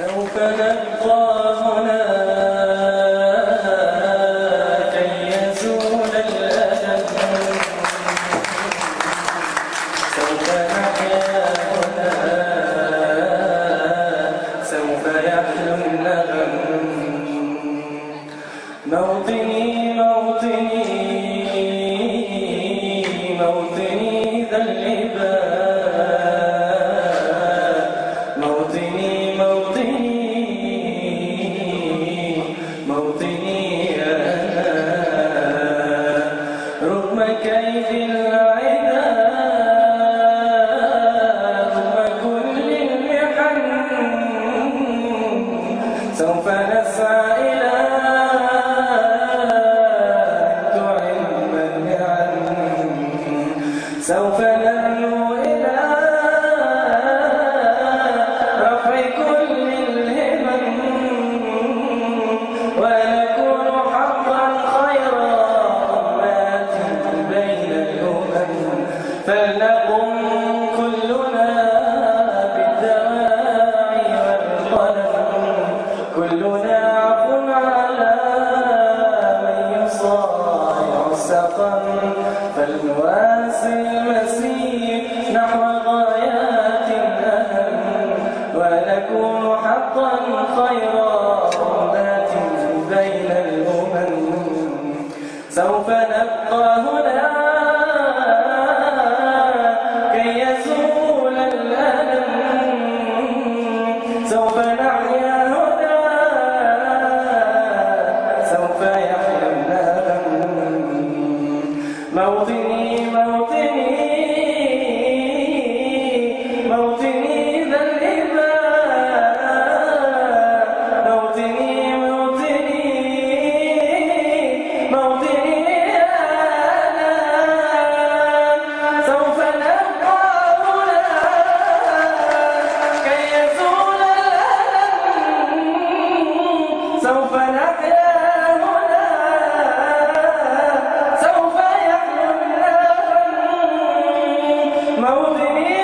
سوف نبقى هنا كي يزول الألم، سوف نحيا هنا، سوف يحلو النغم. موطني موطني موطني ذا الإباء، موطني موطني موطني أنا، رغم كيد العداء، رغم كل المحن، سوف نسعى إلى سوف ننمو إلى رفع كل الهمم، ونكون حقا خير أمة بين الأمم. فلنقم كلنا بالدواعي والقلم، كلنا عفو على من يصارع السقم، فلنواسي المسير نحو غايات أهم، ونكون حقا خير أمة بين الأمم. سوف نبقى هنا كي يزول الألم، سوف نحيا هنا، سوف يحيا الندم. موطني موطني موطني ذا الإباء، موطني موطني موطني أنا، سوف نبقى هنا كي يزول الألم، سوف نحيا هنا، سوف موطني